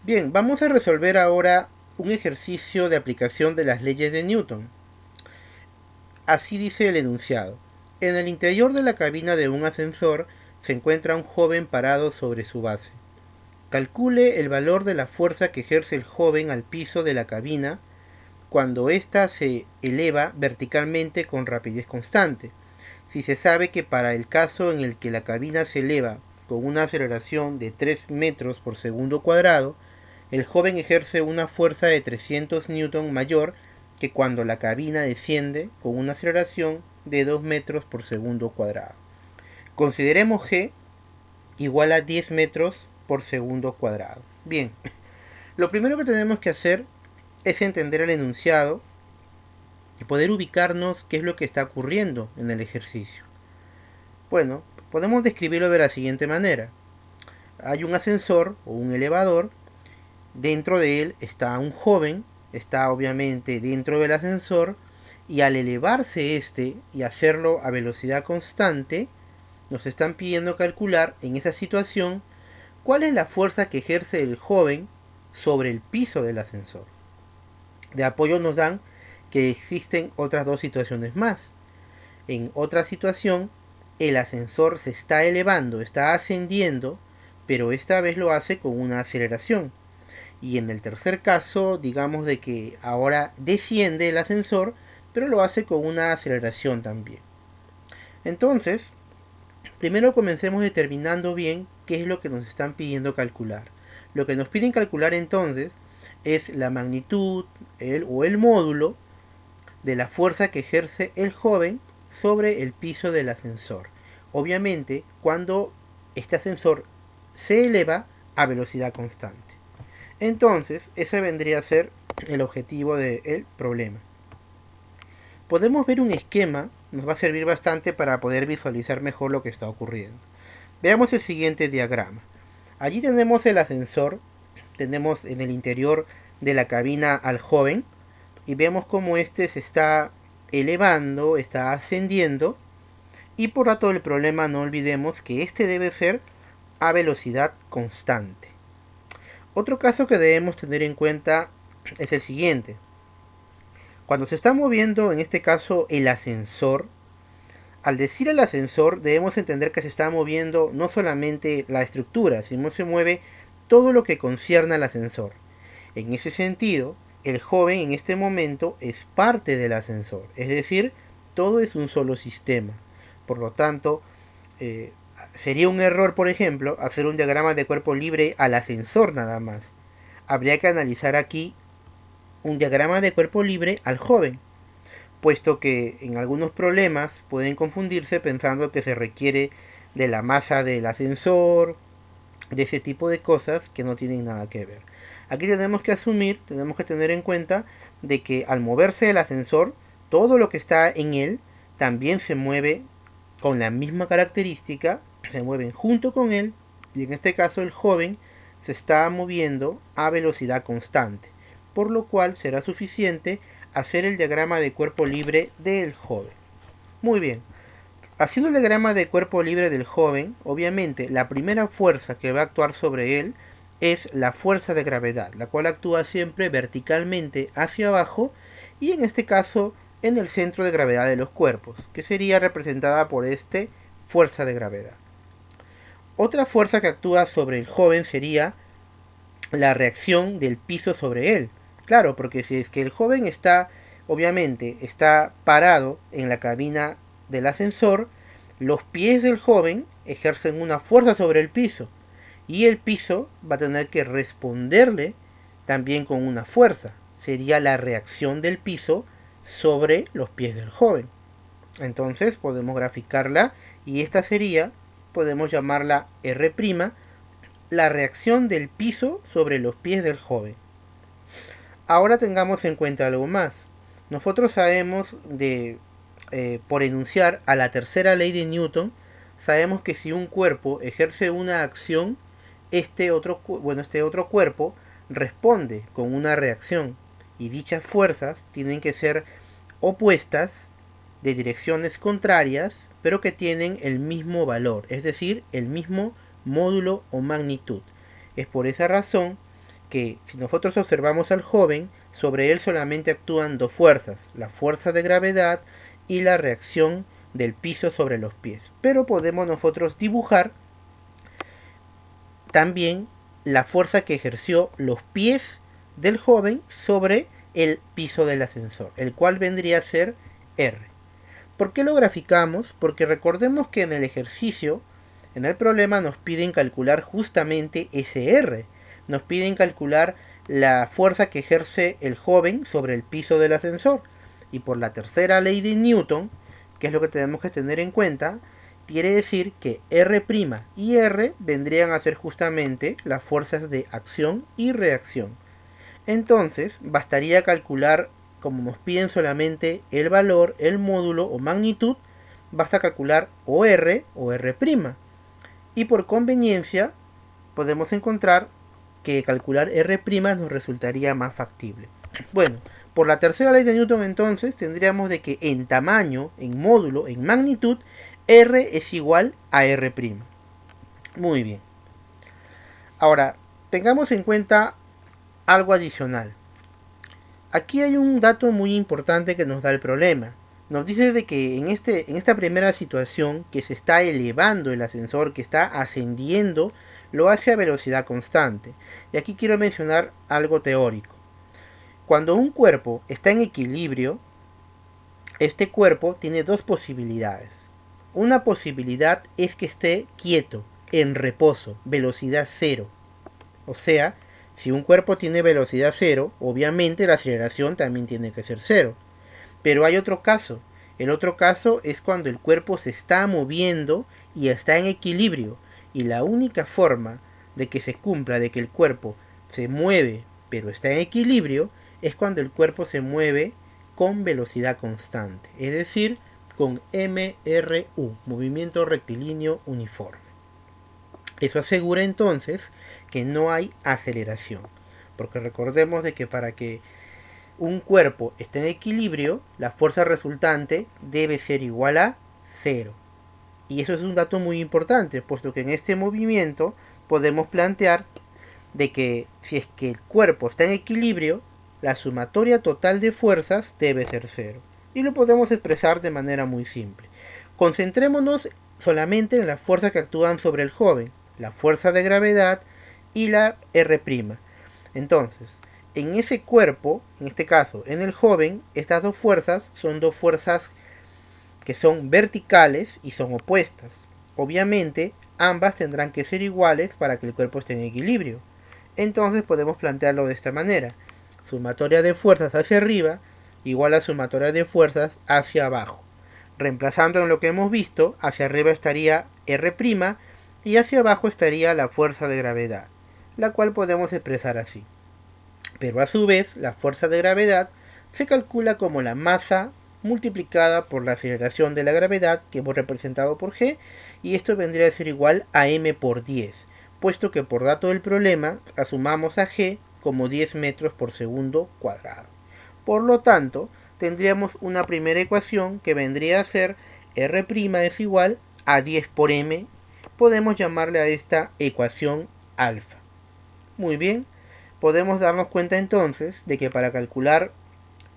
Bien, vamos a resolver ahora un ejercicio de aplicación de las leyes de Newton. Así dice el enunciado. En el interior de la cabina de un ascensor se encuentra un joven parado sobre su base. Calcule el valor de la fuerza que ejerce el joven al piso de la cabina cuando ésta se eleva verticalmente con rapidez constante. Si se sabe que para el caso en el que la cabina se eleva con una aceleración de 3 metros por segundo cuadrado, el joven ejerce una fuerza de 300 newton mayor que cuando la cabina desciende con una aceleración de 2 metros por segundo cuadrado. Consideremos G igual a 10 metros por segundo cuadrado. Bien, lo primero que tenemos que hacer es entender el enunciado y poder ubicarnos qué es lo que está ocurriendo en el ejercicio. Bueno, podemos describirlo de la siguiente manera. Hay un ascensor o un elevador. Dentro de él está un joven, está obviamente dentro del ascensor, y al elevarse este y hacerlo a velocidad constante, nos están pidiendo calcular en esa situación cuál es la fuerza que ejerce el joven sobre el piso del ascensor. De apoyo nos dan que existen otras dos situaciones más. En otra situación, el ascensor se está elevando, está ascendiendo, pero esta vez lo hace con una aceleración. Y en el tercer caso, digamos de que ahora desciende el ascensor, pero lo hace con una aceleración también. Entonces, primero comencemos determinando bien qué es lo que nos están pidiendo calcular. Lo que nos piden calcular entonces es la magnitud o el módulo de la fuerza que ejerce el joven sobre el piso del ascensor. Obviamente, cuando este ascensor se eleva a velocidad constante. Entonces, ese vendría a ser el objetivo del problema. Podemos ver un esquema, nos va a servir bastante para poder visualizar mejor lo que está ocurriendo. Veamos el siguiente diagrama. Allí tenemos el ascensor, tenemos en el interior de la cabina al joven y vemos cómo este se está elevando, está ascendiendo y por rato del problema no olvidemos que este debe ser a velocidad constante. Otro caso que debemos tener en cuenta es el siguiente. Cuando se está moviendo, en este caso, el ascensor, al decir el ascensor debemos entender que se está moviendo no solamente la estructura, sino se mueve todo lo que concierne al ascensor. En ese sentido, el joven en este momento es parte del ascensor, es decir, todo es un solo sistema. Por lo tanto, eh, sería un error, por ejemplo, hacer un diagrama de cuerpo libre al ascensor nada más. Habría que analizar aquí un diagrama de cuerpo libre al joven, puesto que en algunos problemas pueden confundirse pensando que se requiere de la masa del ascensor, de ese tipo de cosas que no tienen nada que ver. Aquí tenemos que asumir, tenemos que tener en cuenta de que al moverse el ascensor, todo lo que está en él también se mueve con la misma característica, se mueven junto con él, y en este caso el joven se está moviendo a velocidad constante, por lo cual será suficiente hacer el diagrama de cuerpo libre del joven. Muy bien, haciendo el diagrama de cuerpo libre del joven, obviamente la primera fuerza que va a actuar sobre él es la fuerza de gravedad, la cual actúa siempre verticalmente hacia abajo y en este caso en el centro de gravedad de los cuerpos, que sería representada por este fuerza de gravedad. Otra fuerza que actúa sobre el joven sería la reacción del piso sobre él. Claro, porque si es que el joven está, obviamente, está parado en la cabina del ascensor, los pies del joven ejercen una fuerza sobre el piso y el piso va a tener que responderle también con una fuerza. Sería la reacción del piso sobre los pies del joven. Entonces podemos graficarla y esta sería, podemos llamarla R', la reacción del piso sobre los pies del joven. Ahora tengamos en cuenta algo más. Nosotros sabemos por enunciar a la tercera ley de Newton, sabemos que si un cuerpo ejerce una acción, este otro cuerpo responde con una reacción y dichas fuerzas tienen que ser opuestas de direcciones contrarias, pero que tienen el mismo valor, es decir, el mismo módulo o magnitud. Es por esa razón que si nosotros observamos al joven, sobre él solamente actúan dos fuerzas, la fuerza de gravedad y la reacción del piso sobre los pies. Pero podemos nosotros dibujar también la fuerza que ejerció los pies del joven sobre el piso del ascensor, el cual vendría a ser R. ¿Por qué lo graficamos? Porque recordemos que en el ejercicio, en el problema, nos piden calcular justamente ese R. Nos piden calcular la fuerza que ejerce el joven sobre el piso del ascensor. Y por la tercera ley de Newton, que es lo que tenemos que tener en cuenta, quiere decir que R' y R vendrían a ser justamente las fuerzas de acción y reacción. Entonces, bastaría calcular, como nos piden solamente el valor, el módulo o magnitud, basta calcular o R o R'. Y por conveniencia, podemos encontrar que calcular R' nos resultaría más factible. Bueno, por la tercera ley de Newton entonces tendríamos de que en tamaño, en módulo, en magnitud, R es igual a R'. Muy bien. Ahora, tengamos en cuenta algo adicional. Aquí hay un dato muy importante que nos da el problema. Nos dice de que en esta primera situación, que se está elevando el ascensor, que está ascendiendo, lo hace a velocidad constante. Y aquí quiero mencionar algo teórico. Cuando un cuerpo está en equilibrio, este cuerpo tiene dos posibilidades. Una posibilidad es que esté quieto, en reposo, velocidad cero. O sea, si un cuerpo tiene velocidad cero, obviamente la aceleración también tiene que ser cero. Pero hay otro caso. El otro caso es cuando el cuerpo se está moviendo y está en equilibrio. Y la única forma de que se cumpla de que el cuerpo se mueve pero está en equilibrio es cuando el cuerpo se mueve con velocidad constante. Es decir, con MRU, movimiento rectilíneo uniforme. Eso asegura entonces que no hay aceleración, porque recordemos de que para que un cuerpo esté en equilibrio, la fuerza resultante debe ser igual a cero. Y eso es un dato muy importante, puesto que en este movimiento podemos plantear de que si es que el cuerpo está en equilibrio, la sumatoria total de fuerzas debe ser cero. Y lo podemos expresar de manera muy simple. Concentrémonos solamente en las fuerzas que actúan sobre el joven, la fuerza de gravedad y la R'. Entonces, en ese cuerpo, en este caso, en el joven, estas dos fuerzas son dos fuerzas que son verticales y son opuestas. Obviamente, ambas tendrán que ser iguales para que el cuerpo esté en equilibrio. Entonces podemos plantearlo de esta manera. Sumatoria de fuerzas hacia arriba igual a sumatoria de fuerzas hacia abajo. Reemplazando en lo que hemos visto, hacia arriba estaría R' y hacia abajo estaría la fuerza de gravedad, la cual podemos expresar así. Pero a su vez, la fuerza de gravedad se calcula como la masa multiplicada por la aceleración de la gravedad, que hemos representado por G, y esto vendría a ser igual a m por 10, puesto que por dato del problema asumamos a G como 10 metros por segundo cuadrado. Por lo tanto, tendríamos una primera ecuación que vendría a ser R' es igual a 10 por m. Podemos llamarle a esta ecuación alfa. Muy bien, podemos darnos cuenta entonces de que para calcular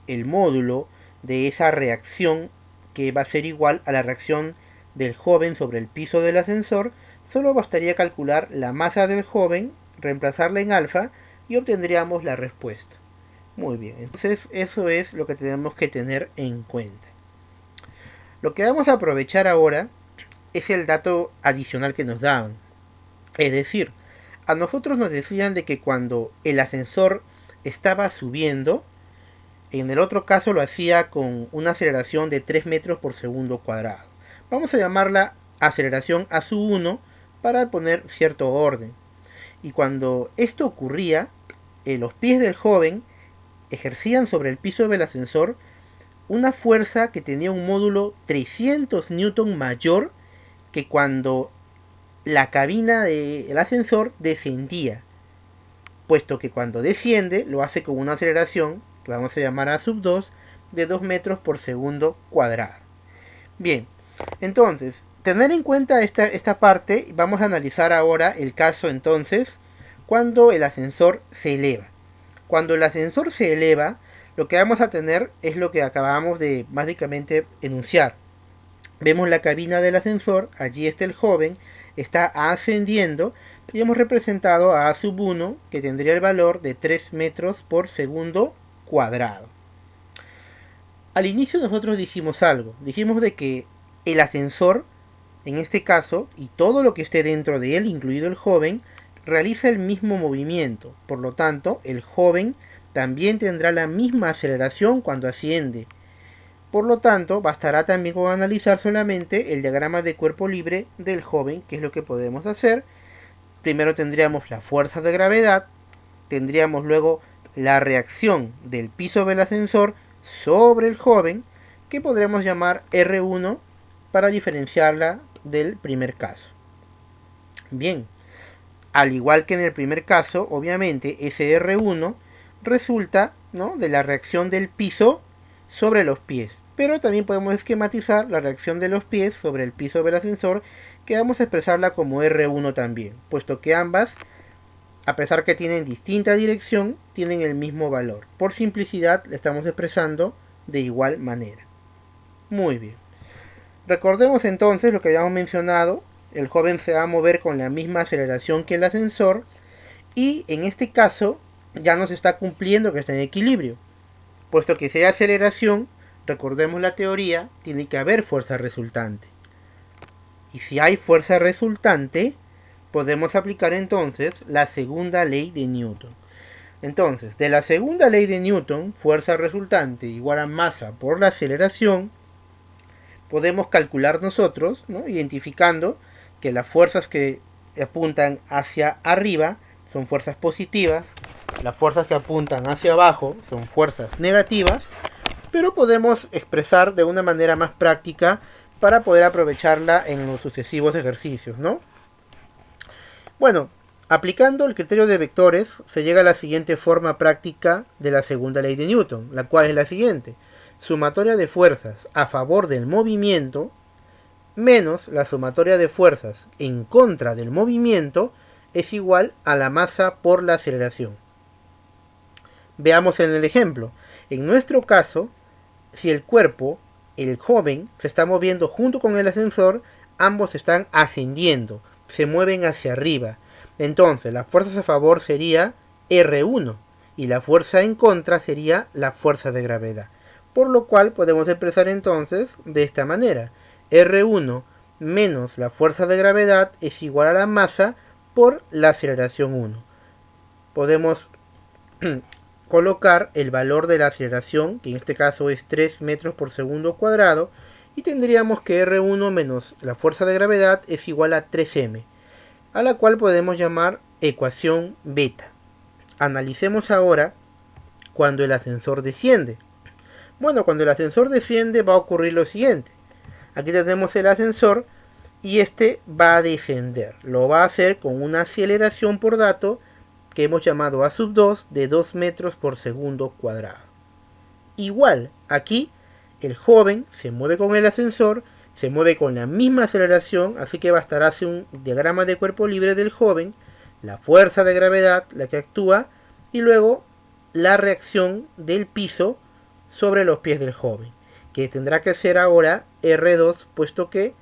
el módulo de esa reacción, que va a ser igual a la reacción del joven sobre el piso del ascensor, solo bastaría calcular la masa del joven, reemplazarla en alfa y obtendríamos la respuesta. Muy bien, entonces eso es lo que tenemos que tener en cuenta. Lo que vamos a aprovechar ahora es el dato adicional que nos daban. Es decir, a nosotros nos decían de que cuando el ascensor estaba subiendo, en el otro caso lo hacía con una aceleración de 3 metros por segundo cuadrado. Vamos a llamarla aceleración a su 1 para poner cierto orden. Y cuando esto ocurría, los pies del joven ejercían sobre el piso del ascensor una fuerza que tenía un módulo 300 newton mayor que cuando la cabina del ascensor descendía, puesto que cuando desciende lo hace con una aceleración que vamos a llamar a sub 2 de 2 metros por segundo cuadrado. Bien, entonces, tener en cuenta esta parte, vamos a analizar ahora el caso entonces cuando el ascensor se eleva. Cuando el ascensor se eleva, lo que vamos a tener es lo que acabamos de básicamente enunciar. Vemos la cabina del ascensor, allí está el joven, está ascendiendo y hemos representado a A sub 1 que tendría el valor de 3 metros por segundo cuadrado. Al inicio nosotros dijimos algo, dijimos de que el ascensor, en este caso, y todo lo que esté dentro de él, incluido el joven, realiza el mismo movimiento. Por lo tanto, el joven también tendrá la misma aceleración cuando asciende. Por lo tanto, bastará también con analizar solamente el diagrama de cuerpo libre del joven, que es lo que podemos hacer. Primero tendríamos la fuerza de gravedad, tendríamos luego la reacción del piso del ascensor sobre el joven, que podríamos llamar R1 para diferenciarla del primer caso. Bien, al igual que en el primer caso, obviamente ese R1 resulta, ¿no?, de la reacción del piso sobre los pies. Pero también podemos esquematizar la reacción de los pies sobre el piso del ascensor, que vamos a expresarla como R1 también, puesto que ambas, a pesar que tienen distinta dirección, tienen el mismo valor. Por simplicidad, la estamos expresando de igual manera. Muy bien. Recordemos entonces lo que habíamos mencionado. El joven se va a mover con la misma aceleración que el ascensor y en este caso ya no se está cumpliendo que está en equilibrio, puesto que si hay aceleración, recordemos la teoría, tiene que haber fuerza resultante. Y si hay fuerza resultante, podemos aplicar entonces la segunda ley de Newton. Entonces, de la segunda ley de Newton, fuerza resultante igual a masa por la aceleración, podemos calcular nosotros, ¿no?, identificando que las fuerzas que apuntan hacia arriba son fuerzas positivas, las fuerzas que apuntan hacia abajo son fuerzas negativas, pero podemos expresar de una manera más práctica para poder aprovecharla en los sucesivos ejercicios, ¿no? Bueno, aplicando el criterio de vectores se llega a la siguiente forma práctica de la segunda ley de Newton, la cual es la siguiente: sumatoria de fuerzas a favor del movimiento menos la sumatoria de fuerzas en contra del movimiento es igual a la masa por la aceleración. Veamos en el ejemplo. En nuestro caso, si el cuerpo, el joven, se está moviendo junto con el ascensor, ambos están ascendiendo, se mueven hacia arriba. Entonces, las fuerzas a favor sería R1 y la fuerza en contra sería la fuerza de gravedad. Por lo cual podemos expresar entonces de esta manera: R1 menos la fuerza de gravedad es igual a la masa por la aceleración 1. Podemos colocar el valor de la aceleración, que en este caso es 3 metros por segundo cuadrado, y tendríamos que R1 menos la fuerza de gravedad es igual a 3m, a la cual podemos llamar ecuación beta. Analicemos ahora cuando el ascensor desciende. Bueno, cuando el ascensor desciende va a ocurrir lo siguiente. Aquí tenemos el ascensor y este va a descender. Lo va a hacer con una aceleración por dato que hemos llamado A sub 2 de 2 metros por segundo cuadrado. Igual, aquí el joven se mueve con el ascensor, se mueve con la misma aceleración, así que bastará hacer un diagrama de cuerpo libre del joven, la fuerza de gravedad, la que actúa, y luego la reacción del piso sobre los pies del joven, que tendrá que ser ahora R2, puesto que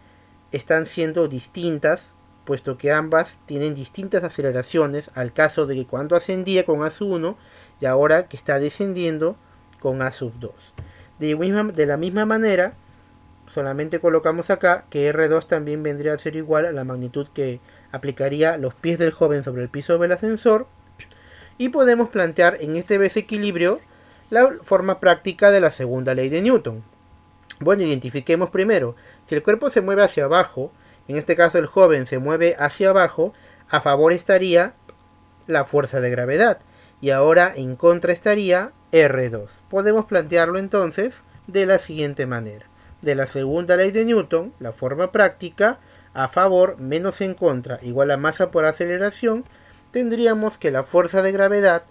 están siendo distintas, puesto que ambas tienen distintas aceleraciones, al caso de que cuando ascendía con A sub 1 y ahora que está descendiendo con A sub 2. De la misma manera, solamente colocamos acá que R2 también vendría a ser igual a la magnitud que aplicaría los pies del joven sobre el piso del ascensor, y podemos plantear en este desequilibrio la forma práctica de la segunda ley de Newton. Bueno, identifiquemos primero. Si el cuerpo se mueve hacia abajo, en este caso el joven se mueve hacia abajo, a favor estaría la fuerza de gravedad y ahora en contra estaría R2. Podemos plantearlo entonces de la siguiente manera. De la segunda ley de Newton, la forma práctica, a favor menos en contra igual a masa por aceleración, tendríamos que la fuerza de gravedad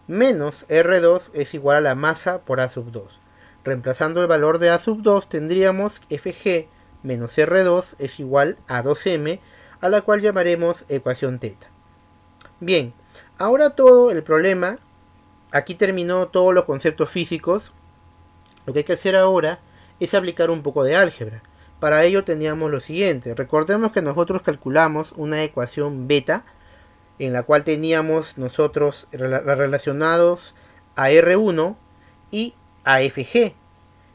menos R2 es igual a la masa por A sub 2. Reemplazando el valor de A sub 2 tendríamos Fg menos R2 es igual a 2m, a la cual llamaremos ecuación teta. Bien, Ahora todo el problema, aquí terminó todos los conceptos físicos. Lo que hay que hacer ahora es aplicar un poco de álgebra. Para ello teníamos lo siguiente. Recordemos que nosotros calculamos una ecuación beta en la cual teníamos nosotros relacionados a R1 y a FG.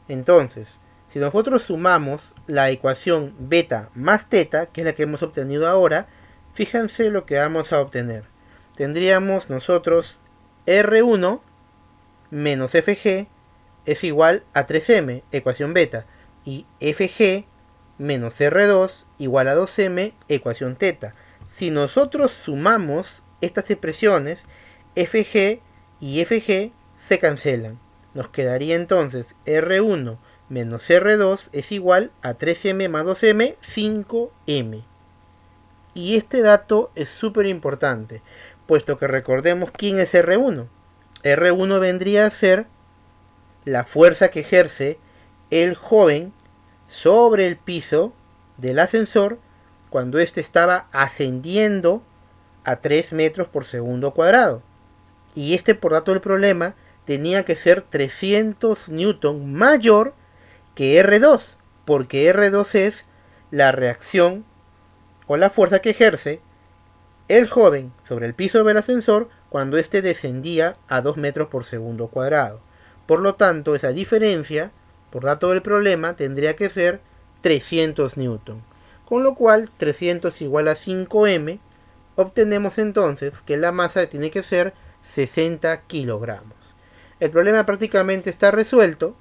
Entonces, si nosotros sumamos la ecuación beta más teta, que es la que hemos obtenido ahora, fíjense lo que vamos a obtener. Tendríamos nosotros R1 menos FG es igual a 3m, ecuación beta, y FG menos R2 igual a 2m, ecuación teta. Si nosotros sumamos estas expresiones, FG y FG se cancelan. Nos quedaría entonces R1 menos R2 es igual a 3m más 2m, 5m. Y este dato es súper importante, puesto que recordemos quién es R1. R1 vendría a ser la fuerza que ejerce el joven sobre el piso del ascensor cuando éste estaba ascendiendo a 3 metros por segundo cuadrado. Y este, por dato del problema, tenía que ser 300 newton mayor que R2, porque R2 es la reacción o la fuerza que ejerce el joven sobre el piso del ascensor cuando éste descendía a 2 metros por segundo cuadrado. Por lo tanto, esa diferencia, por dato del problema, tendría que ser 300 newton. Con lo cual, 300 igual a 5m, obtenemos entonces que la masa tiene que ser 60 kilogramos. El problema prácticamente está resuelto.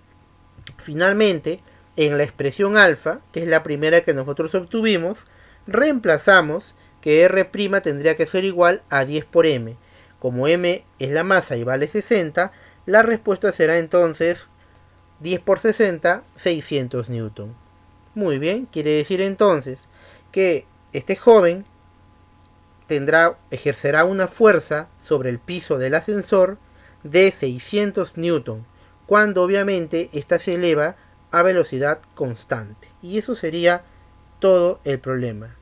Finalmente, en la expresión alfa, que es la primera que nosotros obtuvimos, reemplazamos que R' tendría que ser igual a 10 por m. Como m es la masa y vale 60, la respuesta será entonces 10 por 60, 600 newton. Muy bien, quiere decir entonces que este joven ejercerá una fuerza sobre el piso del ascensor de 600 newton, cuando obviamente ésta se eleva a velocidad constante. Y eso sería todo el problema.